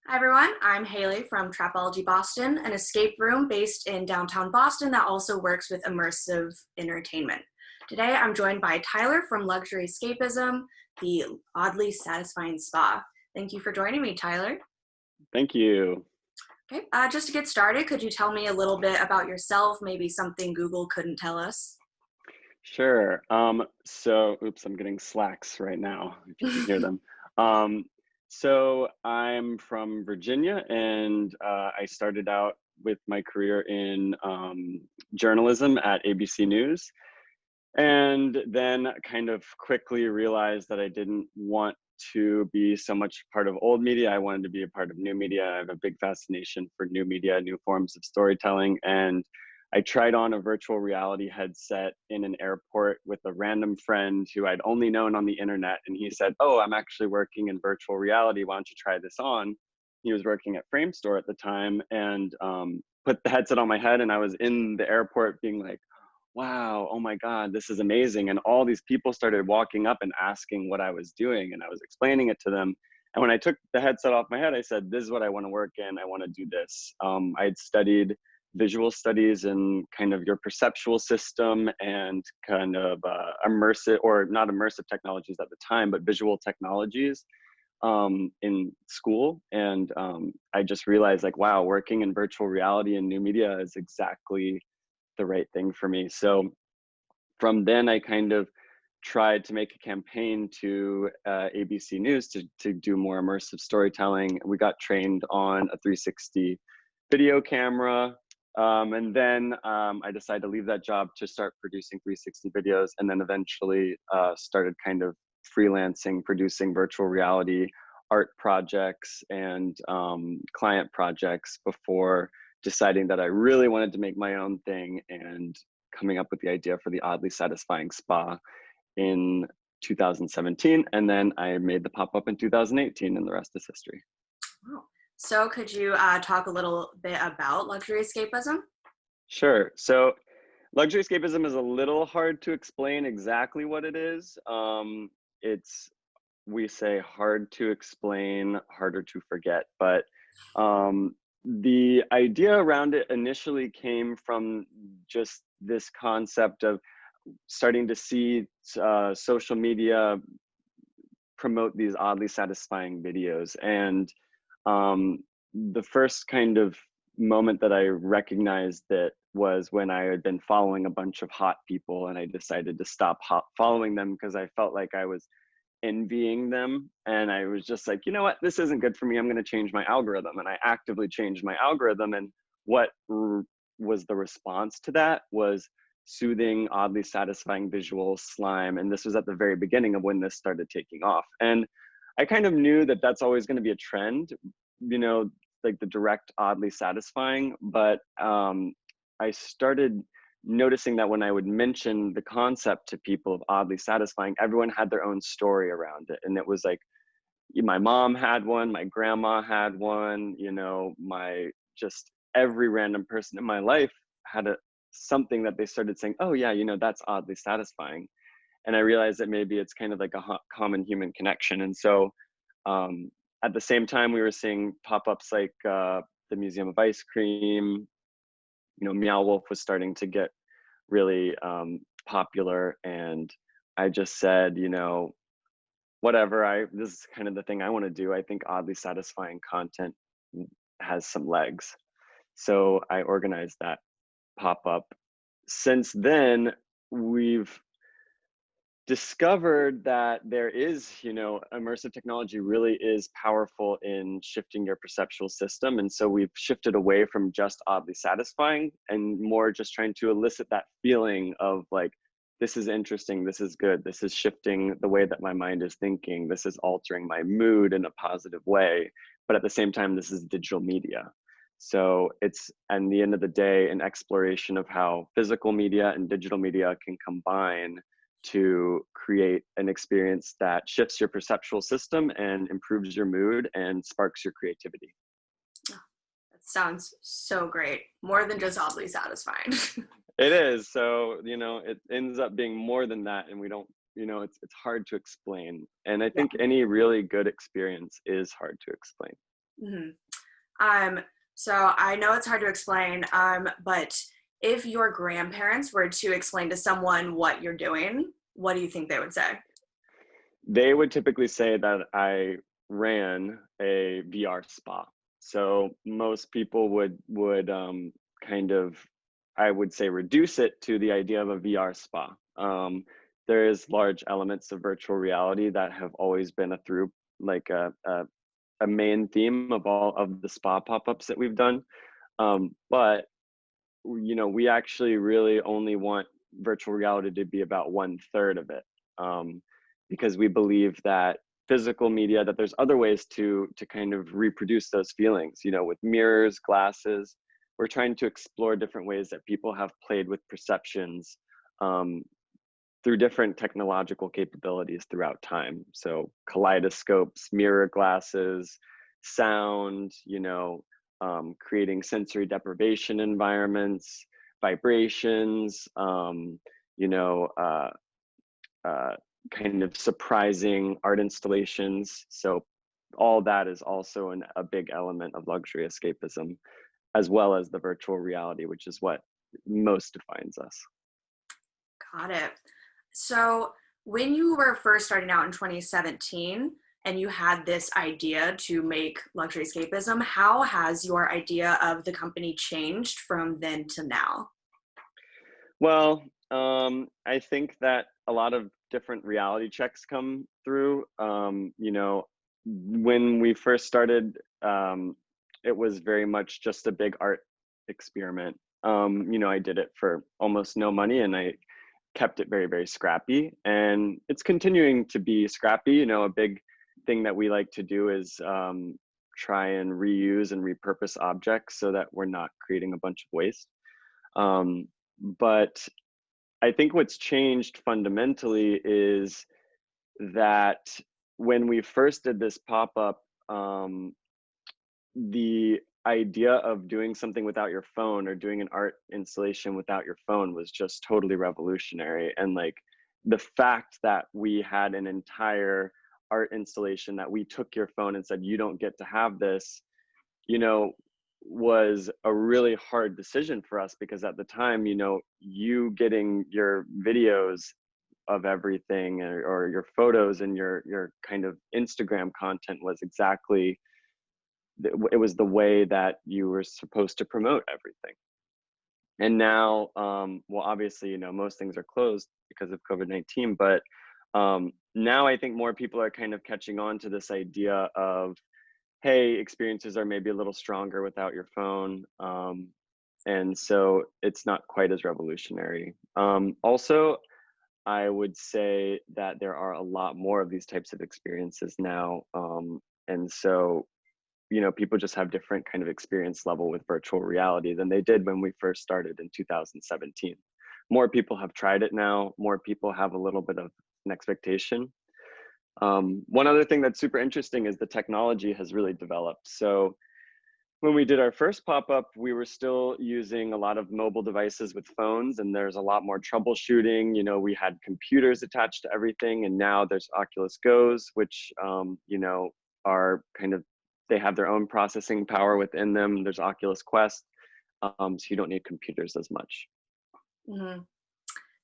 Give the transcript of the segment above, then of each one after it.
Hi everyone, I'm Haley from Trapology Boston, an escape room based in downtown Boston that also works with immersive entertainment. Today I'm joined by Tyler from Luxury Escapism, the oddly satisfying spa. Thank you for joining me, Tyler. Thank you. Okay, just to get started, could you tell me a little bit about yourself, maybe something Google couldn't tell us? Sure. Oops, I'm getting slacks right now, if you can hear them. Um, so I'm from Virginia, and I started out with my career in journalism at ABC News, and then kind of quickly realized that I didn't want to be so much part of old media. I wanted to be a part of new media. I have a big fascination for new media, new forms of storytelling, and I tried on a virtual reality headset in an airport with a random friend who I'd only known on the internet. And he said, "Oh, I'm actually working in virtual reality. Why don't you try this on?" He was working at Framestore at the time, and put the headset on my head. And I was in the airport being like, wow, oh my God, this is amazing. And all these people started walking up and asking what I was doing. And I was explaining it to them. And when I took the headset off my head, I said, this is what I want to work in. I want to do this. I had studied visual studies and kind of your perceptual system and kind of immersive, or not immersive technologies at the time, but visual technologies in school. And I just realized, like, wow, working in virtual reality and new media is exactly the right thing for me. So from then, I kind of tried to make a campaign to ABC News to do more immersive storytelling. We got trained on a 360 video camera. And then I decided to leave that job to start producing 360 videos, and then eventually started kind of freelancing, producing virtual reality art projects and client projects before deciding that I really wanted to make my own thing and coming up with the idea for the oddly satisfying spa in 2017. And then I made the pop-up in 2018, and the rest is history. Wow. So could you talk a little bit about luxury escapism? Sure. So luxury escapism is a little hard to explain exactly what it is. It's, we say, hard to explain, harder to forget. But the idea around it initially came from just this concept of starting to see social media promote these oddly satisfying videos. And the first kind of moment that I recognized that was when I had been following a bunch of hot people, and I decided to stop following them because I felt like I was envying them. And I was just like, you know what, this isn't good for me. I'm going to change my algorithm. And I actively changed my algorithm. And what was the response to that was soothing, oddly satisfying visual slime. And this was at the very beginning of when this started taking off. And I kind of knew that that's always going to be a trend, you know, like the direct, oddly satisfying. But I started noticing that when I would mention the concept to people of oddly satisfying, everyone had their own story around it. And it was like, my mom had one, my grandma had one, you know, my just every random person in my life had something that they started saying, oh yeah, you know, that's oddly satisfying. And I realized that maybe it's kind of like a common human connection. And so at the same time, we were seeing pop-ups like the Museum of Ice Cream. You know, Meow Wolf was starting to get really popular, and I just said, you know, whatever, this is kind of the thing I want to do. I think oddly satisfying content has some legs. So I organized that pop-up. Since then, we've discovered that there is, you know, immersive technology really is powerful in shifting your perceptual system. And so we've shifted away from just oddly satisfying and more just trying to elicit that feeling of like, this is interesting, this is good, this is shifting the way that my mind is thinking, this is altering my mood in a positive way. But at the same time, this is digital media. So it's, at the end of the day, an exploration of how physical media and digital media can combine to create an experience that shifts your perceptual system and improves your mood and sparks your creativity. Oh, that sounds so great. More than just oddly satisfying. It is. So, you know, it ends up being more than that. And we don't, you know, it's hard to explain. And I Yeah. think any really good experience is hard to explain. Hmm. Um, so I know it's hard to explain, but if your grandparents were to explain to someone what you're doing, what do you think they would say? They would typically say that I ran a VR spa. So most people would kind of, I would say, reduce it to the idea of a VR spa. There is large elements of virtual reality that have always been a through like a main theme of all of the spa pop-ups that we've done. But we actually really only want virtual reality to be about 1/3 of it, um, because we believe that physical media, that there's other ways to kind of reproduce those feelings, with mirrors, glasses. We're trying to explore different ways that people have played with perceptions, um, through different technological capabilities throughout time. So kaleidoscopes, mirror glasses, sound, creating sensory deprivation environments, vibrations, you know, uh, uh, kind of surprising art installations. So all that is also a big element of luxury escapism, as well as the virtual reality, which is what most defines us. Got it. So when you were first starting out in 2017 and you had this idea to make luxury escapism, how has your idea of the company changed from then to now? Well, I think that a lot of different reality checks come through. When we first started, it was very much just a big art experiment. I did it for almost no money and I kept it very, very scrappy. And it's continuing to be scrappy. A big thing that we like to do is try and reuse and repurpose objects so that we're not creating a bunch of waste. But I think what's changed fundamentally is that when we first did this pop up, the idea of doing something without your phone or doing an art installation without your phone was just totally revolutionary. And like the fact that we had an entire art installation that we took your phone and said, you don't get to have this, you know, was a really hard decision for us because at the time, you getting your videos of everything or your photos and your kind of Instagram content was exactly it was the way that you were supposed to promote everything. And now, well, obviously, most things are closed because of COVID-19, but now I think more people are kind of catching on to this idea of, hey, experiences are maybe a little stronger without your phone. And so it's not quite as revolutionary. Also, I would say that there are a lot more of these types of experiences now. And so, people just have different kind of experience level with virtual reality than they did when we first started in 2017. More people have tried it now. More people have a little bit of an expectation. One other thing that's super interesting is the technology has really developed. So when we did our first pop-up, we were still using a lot of mobile devices with phones, and there's a lot more troubleshooting. We had computers attached to everything, and now there's Oculus Go's, which are kind of, they have their own processing power within them. There's Oculus Quest, so you don't need computers as much. Mhm.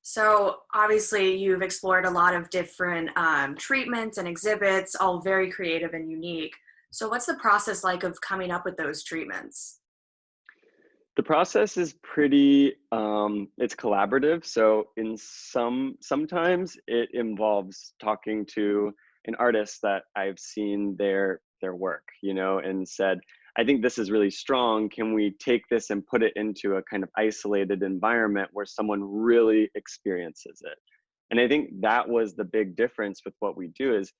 So obviously you've explored a lot of different treatments and exhibits, all very creative and unique. So what's the process like of coming up with those treatments? The process is pretty it's collaborative. So sometimes it involves talking to an artist that I've seen their work, and said, I think this is really strong. Can we take this and put it into a kind of isolated environment where someone really experiences it? And I think that was the big difference with what we do is,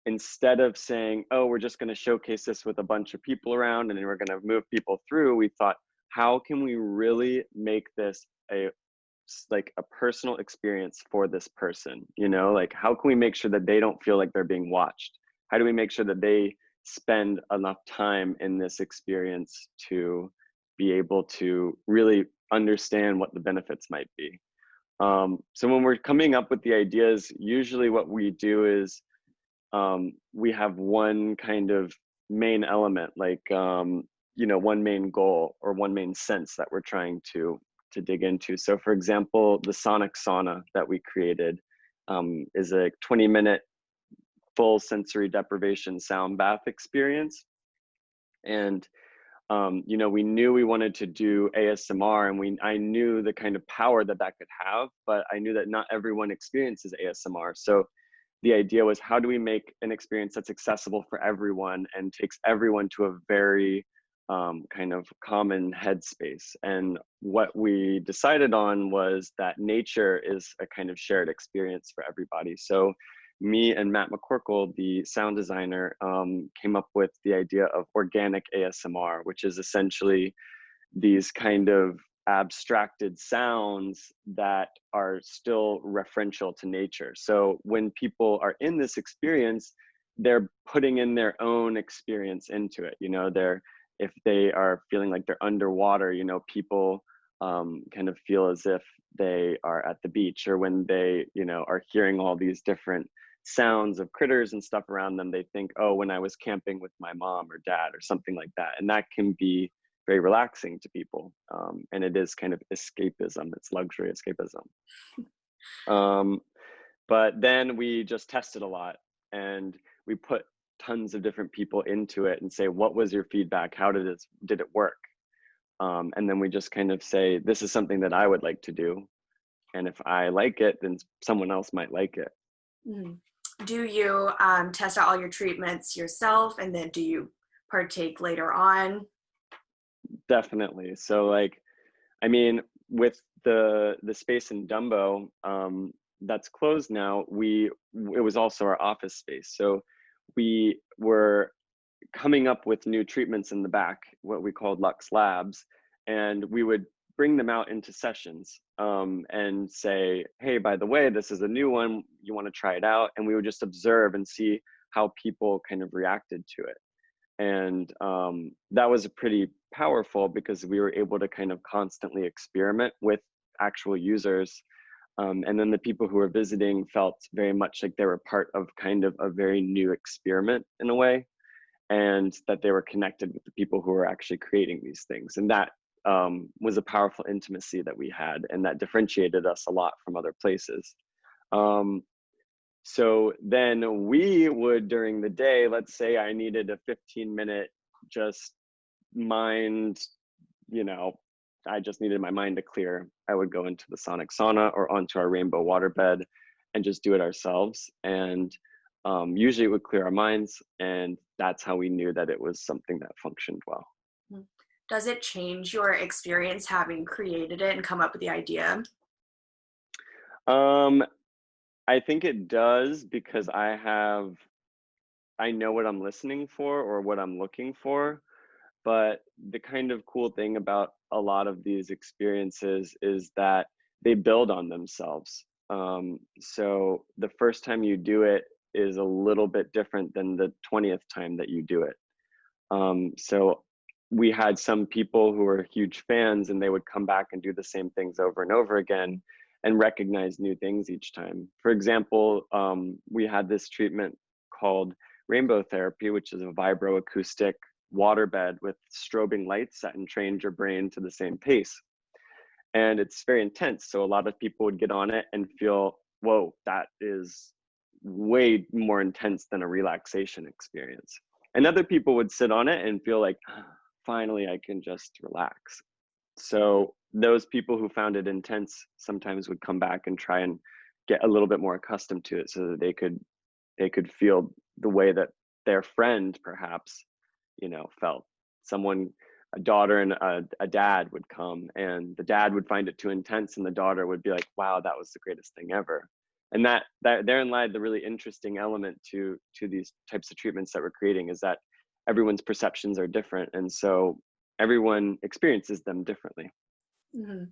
instead of saying, oh, we're just going to showcase this with a bunch of people around and then we're going to move people through, we thought, how can we really make this like a personal experience for this person? Like, how can we make sure that they don't feel like they're being watched? How do we make sure that they spend enough time in this experience to be able to really understand what the benefits might be? So when we're coming up with the ideas, usually what we do is we have one kind of main element, like one main goal or one main sense that we're trying to dig into. So for example, the sonic sauna that we created is a 20-minute full sensory deprivation sound bath experience. And we knew we wanted to do ASMR, and I knew the kind of power that that could have, but I knew that not everyone experiences ASMR. So the idea was, how do we make an experience that's accessible for everyone and takes everyone to a very kind of common headspace? And what we decided on was that nature is a kind of shared experience for everybody. So me and Matt McCorkle, the sound designer, came up with the idea of organic ASMR, which is essentially these kind of abstracted sounds that are still referential to nature. So when people are in this experience, they're putting in their own experience into it. If they are feeling like they're underwater, people kind of feel as if they are at the beach, or when they, are hearing all these different sounds of critters and stuff around them, they think, oh, when I was camping with my mom or dad or something like that. And that can be very relaxing to people. And it is kind of escapism. It's luxury escapism. But then we just tested a lot, and we put tons of different people into it and say, what was your feedback? How did it work? And then we just kind of say, this is something that I would like to do. And if I like it, then someone else might like it. Mm. Do you test out all your treatments yourself, and then do you partake later on? Definitely. So with the space in Dumbo that's closed now, it was also our office space. So we were coming up with new treatments in the back, what we called Lux Labs, and we would bring them out into sessions and say, hey, by the way, this is a new one, you want to try it out? And we would just observe and see how people kind of reacted to it. And that was pretty powerful, because we were able to kind of constantly experiment with actual users. And then the people who were visiting felt very much like they were part of kind of a very new experiment in a way, and that they were connected with the people who were actually creating these things. And that was a powerful intimacy that we had, and that differentiated us a lot from other places. So then we would, during the day, let's say I needed a 15-minute just mind, I just needed my mind to clear. I would go into the sonic sauna or onto our rainbow waterbed and just do it ourselves. And usually it would clear our minds, and that's how we knew that it was something that functioned well. Does it change your experience having created it and come up with the idea? I think it does, because I know what I'm listening for or what I'm looking for. But the kind of cool thing about a lot of these experiences is that they build on themselves. So the first time you do it is a little bit different than the 20th time that you do it. So we had some people who were huge fans, and they would come back and do the same things over and over again and recognize new things each time. For example, we had this treatment called rainbow therapy, which is a vibroacoustic waterbed with strobing lights that entrained your brain to the same pace. And it's very intense. So a lot of people would get on it and feel, whoa, that is way more intense than a relaxation experience. And other people would sit on it and feel like, finally, I can just relax. So those people who found it intense sometimes would come back and try and get a little bit more accustomed to it, so that they could feel the way that their friend perhaps felt. A daughter and a dad would come, and the dad would find it too intense, and the daughter would be like, wow, that was the greatest thing ever. And that therein lied the really interesting element to these types of treatments that we're creating, is that everyone's perceptions are different, and so everyone experiences them differently. Mm-hmm.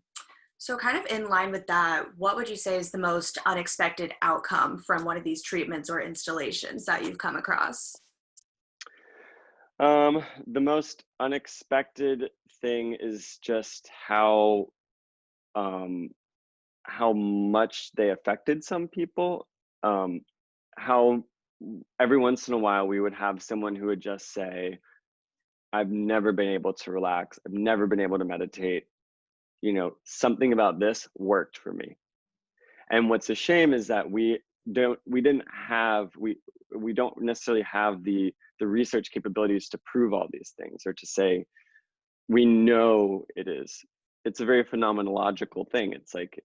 So kind of in line with that, what would you say is the most unexpected outcome from one of these treatments or installations that you've come across? The most unexpected thing is just um, how much they affected some people. How every once in a while we would have someone who would just say, I've never been able to relax. I've never been able to meditate. Something about this worked for me. And what's a shame is that we don't necessarily have the research capabilities to prove all these things, or to say we know it is. It's a very phenomenological thing. It's like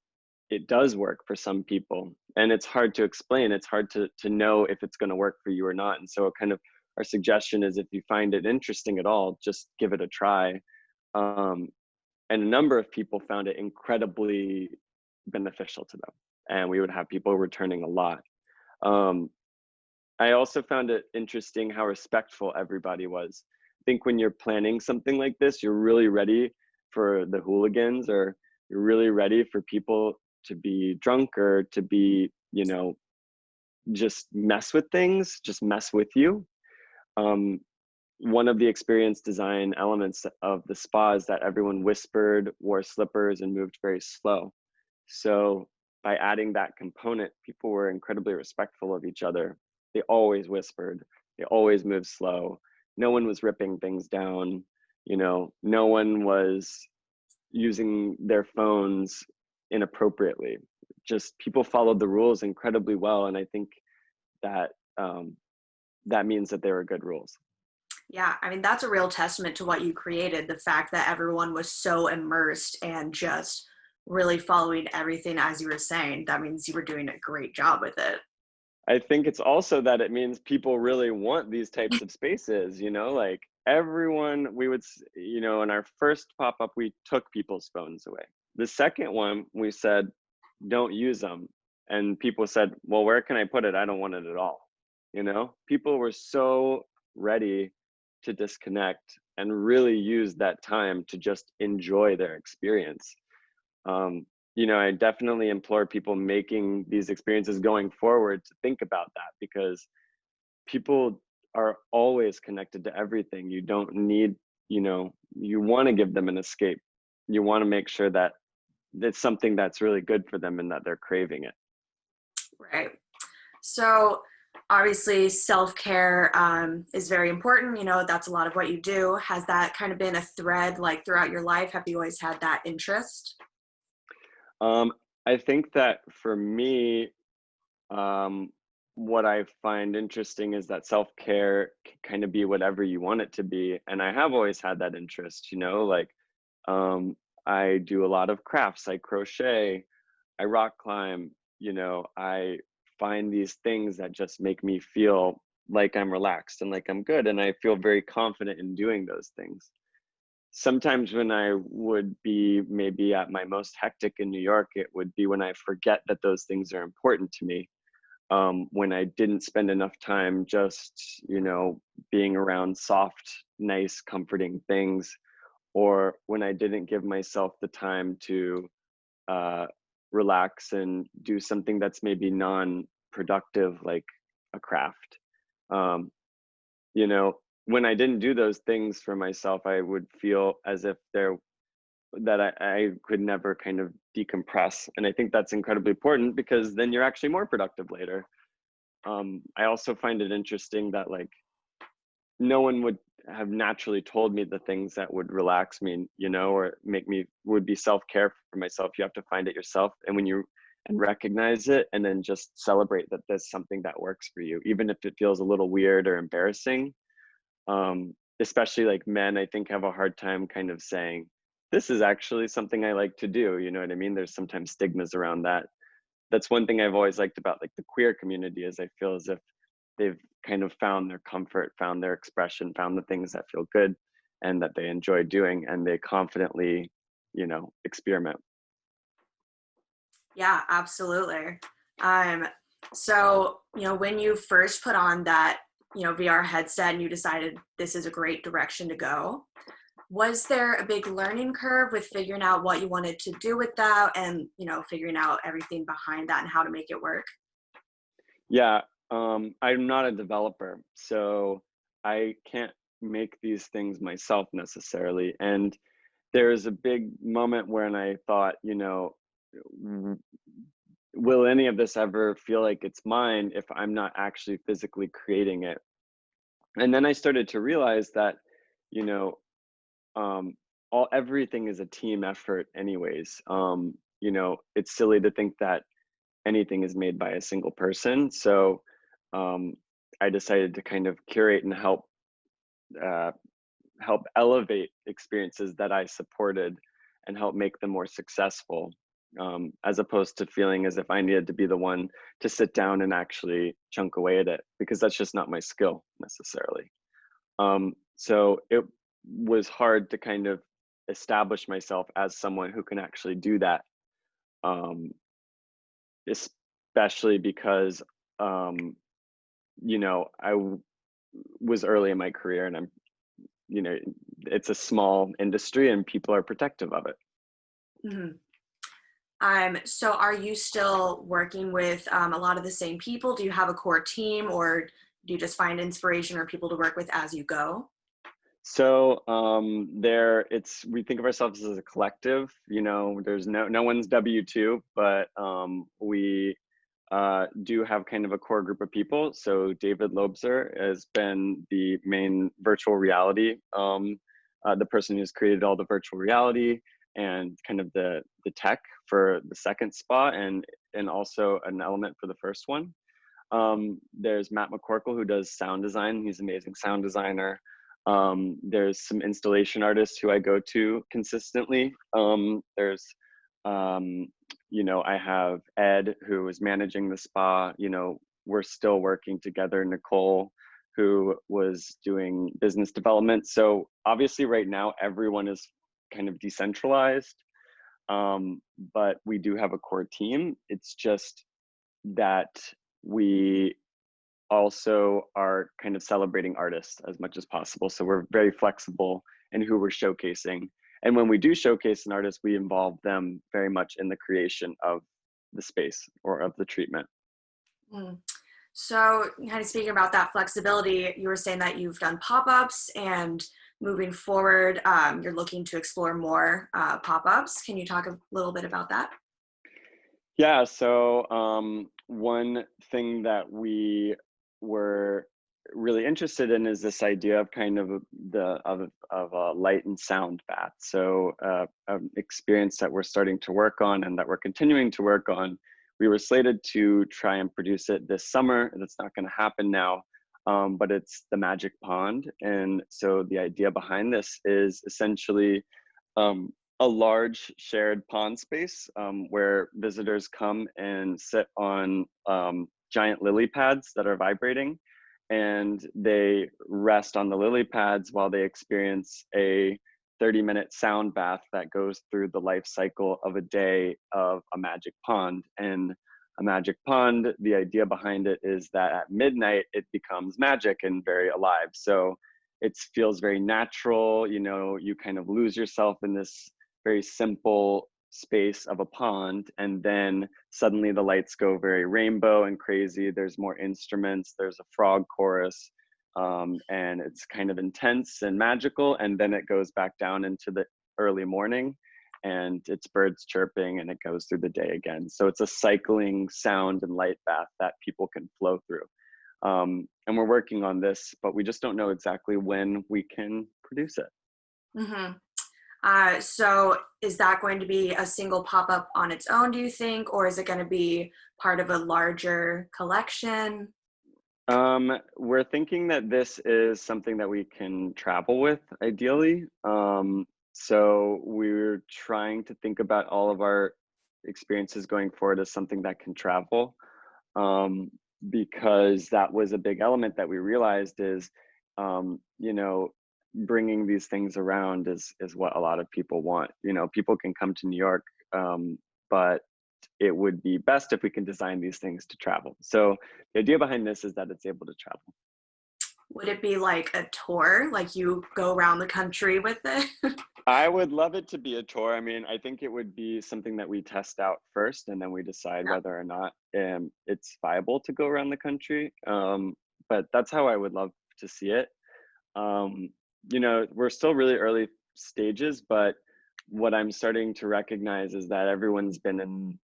it does work for some people, and it's hard to explain. It's hard to know if it's going to work for you or not. And so kind of our suggestion is, if you find it interesting at all, just give it a try. um, and a number of people found it incredibly beneficial to them, and we would have people returning a lot. um, I also found it interesting how respectful everybody was. I think when you're planning something like this, you're really ready for the hooligans, or you're really ready for people to be drunk, or to be, just mess with things, just mess with you. Um, One of the experience design elements of the spa is that everyone whispered, wore slippers, and moved very slow. So by adding that component, people were incredibly respectful of each other. They always whispered, they always moved slow. No one was ripping things down, no one was using their phones inappropriately. Just people followed the rules incredibly well. And I think that that means that they were good rules. Yeah, I mean, that's a real testament to what you created. The fact that everyone was so immersed and just really following everything as you were saying. That means you were doing a great job with it. I think it's also that it means people really want these types of spaces, like everyone, in our first pop up, we took people's phones away. The second one, we said, don't use them. And people said, well, where can I put it? I don't want it at all. People were so ready to disconnect and really use that time to just enjoy their experience. um, I definitely implore people making these experiences going forward to think about that, because people are always connected to everything. You don't need, you want to give them an escape. You want to make sure that it's something that's really good for them and that they're craving it. Right. So, obviously, self care is very important. That's a lot of what you do. Has that kind of been a thread like throughout your life? Have you always had that interest? Um, I think that for me, um, what I find interesting is that self care can kind of be whatever you want it to be. And I have always had that interest, like um, I do a lot of crafts, I crochet, I rock climb, I find these things that just make me feel like I'm relaxed and like I'm good. And I feel very confident in doing those things. Sometimes when I would be maybe at my most hectic in New York, it would be when I forget that those things are important to me. When I didn't spend enough time just, being around soft, nice, comforting things, or when I didn't give myself the time to uh, relax and do something that's maybe non-productive, like a craft. Um, when I didn't do those things for myself, I would feel as if I could never kind of decompress. And I think that's incredibly important, because then you're actually more productive later. I also find it interesting that, like, no one would have naturally told me the things that would relax me, or make me would be self-care for myself. You have to find it yourself. And when you and recognize it, and then just celebrate that there's something that works for you, even if it feels a little weird or embarrassing. Especially like men, I think, have a hard time kind of saying, this is actually something I like to do. You know what I mean? There's sometimes stigmas around that. That's one thing I've always liked about like the queer community, is I feel as if they've kind of found their comfort, found their expression, found the things that feel good and that they enjoy doing, and they confidently, experiment. Yeah, absolutely. Um, so, when you first put on that, VR headset and you decided this is a great direction to go, was there a big learning curve with figuring out what you wanted to do with that and, figuring out everything behind that and how to make it work? Yeah, I'm not a developer, so I can't make these things myself necessarily. And there was a big moment when I thought, will any of this ever feel like it's mine if I'm not actually physically creating it? And then I started to realize that, you know, um, everything is a team effort anyways. It's silly to think that anything is made by a single person. So um, I decided to kind of curate and uh, help elevate experiences that I supported and help make them more successful, as opposed to feeling as if I needed to be the one to sit down and actually chunk away at it, because that's just not my skill necessarily. So it was hard to kind of establish myself as someone who can actually do that, um, especially because um, was early in my career, and you know, it's a small industry and people are protective of it. Hmm. So are you still working with a lot of the same people? Do you have a core team, or do you just find inspiration or people to work with as you go? So we think of ourselves as a collective. There's no one's W-2, but we do have kind of a core group of people. So David Lobser has been the main virtual reality, the person who's created all the virtual reality and kind of the tech for the second spa, and also an element for the first one. There's Matt McCorkle, who does sound design. He's an amazing sound designer. There's some installation artists who I go to consistently. Um, I have Ed, who is managing the spa. We're still working together. Nicole, who was doing business development. So obviously right now, everyone is kind of decentralized. But we do have a core team. It's just that we also are kind of celebrating artists as much as possible. So we're very flexible in who we're showcasing. And when we do showcase an artist, we involve them very much in the creation of the space or of the treatment. Mm. So, kind of speaking about that flexibility, you were saying that you've done pop-ups, and moving forward, you're looking to explore more pop-ups. Can you talk a little bit about that? Yeah, so one thing that we were really interested in is this idea of kind of of a light and sound bath. So an experience that we're starting to work on and that we're continuing to work on. We were slated to try and produce it this summer. That's not going to happen now, but it's the Magic Pond, and so the idea behind this is essentially um, a large shared pond space, where visitors come and sit on giant lily pads that are vibrating, and they rest on the lily pads while they experience a 30-minute sound bath that goes through the life cycle of a day of a magic pond. And a magic pond, the idea behind it is that at midnight it becomes magic and very alive. So it feels very natural. You kind of lose yourself in this very simple space of a pond, and then suddenly the lights go very rainbow and crazy. There's more instruments, there's a frog chorus, and it's kind of intense and magical, and then it goes back down into the early morning and it's birds chirping, and it goes through the day again. So it's a cycling sound and light bath that people can flow through. And we're working on this, but we just don't know exactly when we can produce it. Mm-hmm. So is that going to be a single pop-up on its own, do you think, or is it going to be part of a larger collection? We're thinking that this is something that we can travel with, ideally. So we're trying to think about all of our experiences going forward as something that can travel, um, because that was a big element that we realized is, um, you know, bringing these things around is what a lot of people want. People can come to New York, but it would be best if we can design these things to travel. So the idea behind this is that it's able to travel. Would it be like a tour, like you go around the country with it? I would love it to be a tour. I mean, I think it would be something that we test out first, and then we decide Yeah. whether or not it's viable to go around the country. But that's how I would love to see it. Um, we're still really early stages, but what I'm starting to recognize is that everyone's been in,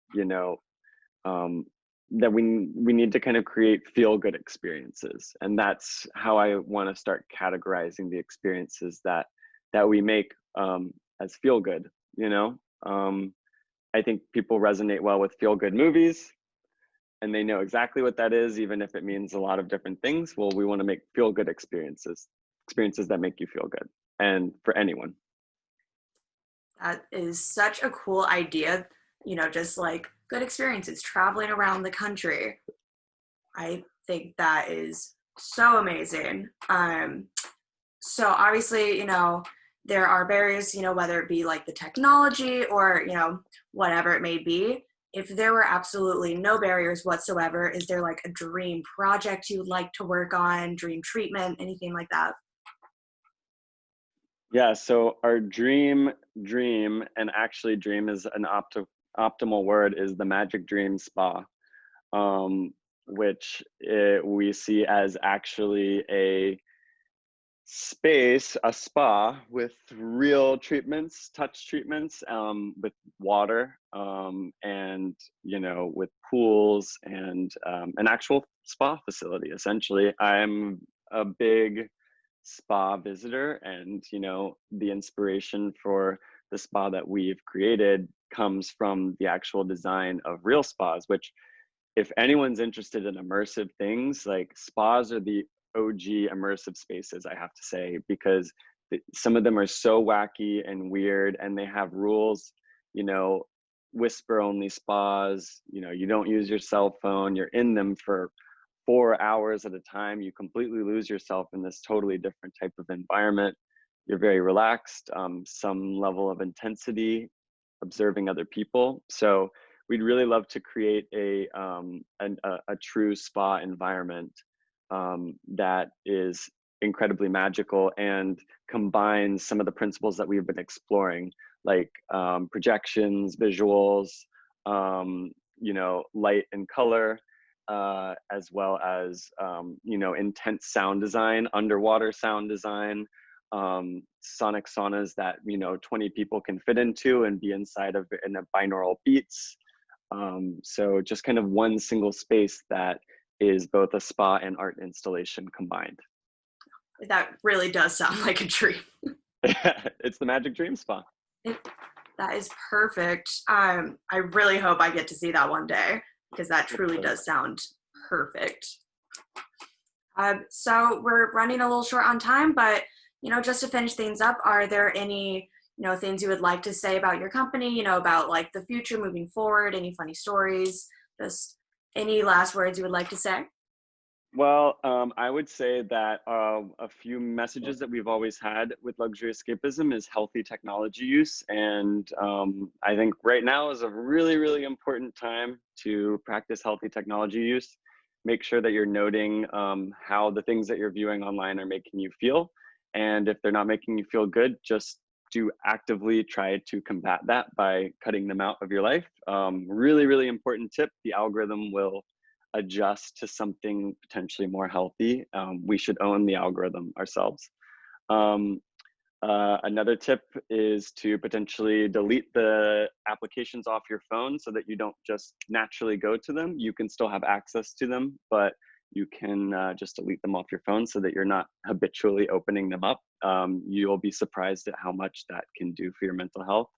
that we need to kind of create feel good experiences, and that's how I want to start categorizing the experiences that we make as feel good. You know, I think people resonate well with feel good movies, and they know exactly what that is, even if it means a lot of different things. Well, we want to make feel good experiences that make you feel good, and for anyone. That is such a cool idea, just like good experiences traveling around the country. I think that is so amazing. So obviously, there are barriers, whether it be like the technology or, whatever it may be. If there were absolutely no barriers whatsoever, is there like a dream project you would like to work on, dream treatment, anything like that? Yeah, so our dream, and actually dream is an optimal word, is the Magic Dream Spa, um, which we see as actually a space, a spa with real treatments, touch treatments, with water, and with pools, and an actual spa facility. Essentially, I'm a big spa visitor, and the inspiration for the spa that we've created comes from the actual design of real spas, which, if anyone's interested in immersive things, like, spas are the OG immersive spaces, I have to say, because some of them are so wacky and weird, and they have rules, you know, whisper only spas, you don't use your cell phone, you're in them for 4 hours at a time, you completely lose yourself in this totally different type of environment. You're very relaxed, some level of intensity, observing other people. So we'd really love to create a true spa environment that is incredibly magical and combines some of the principles that we've been exploring, like projections, visuals, light and color, as well as intense sound design, underwater sound design, sonic saunas that 20 people can fit into and be inside of in a binaural beats. So just kind of one single space that is both a spa and art installation combined. That really does sound like a dream. It's the Magic Dream Spa. That is perfect. I really hope I get to see that one day, because that truly does sound perfect. So we're running a little short on time, but just to finish things up, are there any things you would like to say about your company, about like the future moving forward, any funny stories, just any last words you would like to say? Well, I would say that a few messages that we've always had with luxury escapism is healthy technology use. And I think right now is a really, really important time to practice healthy technology use. Make sure that you're noting how the things that you're viewing online are making you feel. And if they're not making you feel good, just do actively try to combat that by cutting them out of your life. Really, really important tip, the algorithm will adjust to something potentially more healthy. We should own the algorithm ourselves. Another tip is to potentially delete the applications off your phone so that you don't just naturally go to them. You can still have access to them, but you can just delete them off your phone so that you're not habitually opening them up. You'll be surprised at how much that can do for your mental health.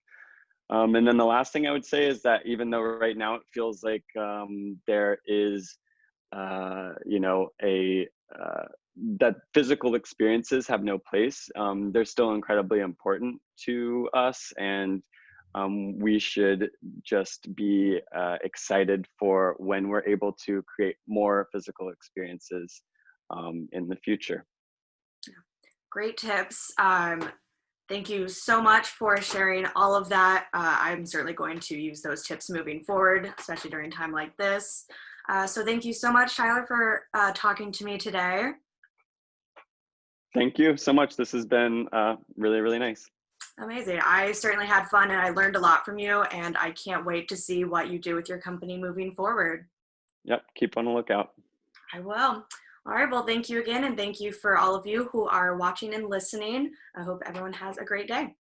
And then the last thing I would say is that even though right now it feels like there is, that physical experiences have no place, they're still incredibly important to us. And we should just be excited for when we're able to create more physical experiences in the future. Great tips. Thank you so much for sharing all of that. I'm certainly going to use those tips moving forward, especially during a time like this. So thank you so much, Tyler, for talking to me today. Thank you so much. This has been really, really nice. Amazing. I certainly had fun, and I learned a lot from you, and I can't wait to see what you do with your company moving forward. Yep, keep on the lookout. I will. All right, well, thank you again, and thank you for all of you who are watching and listening. I hope everyone has a great day.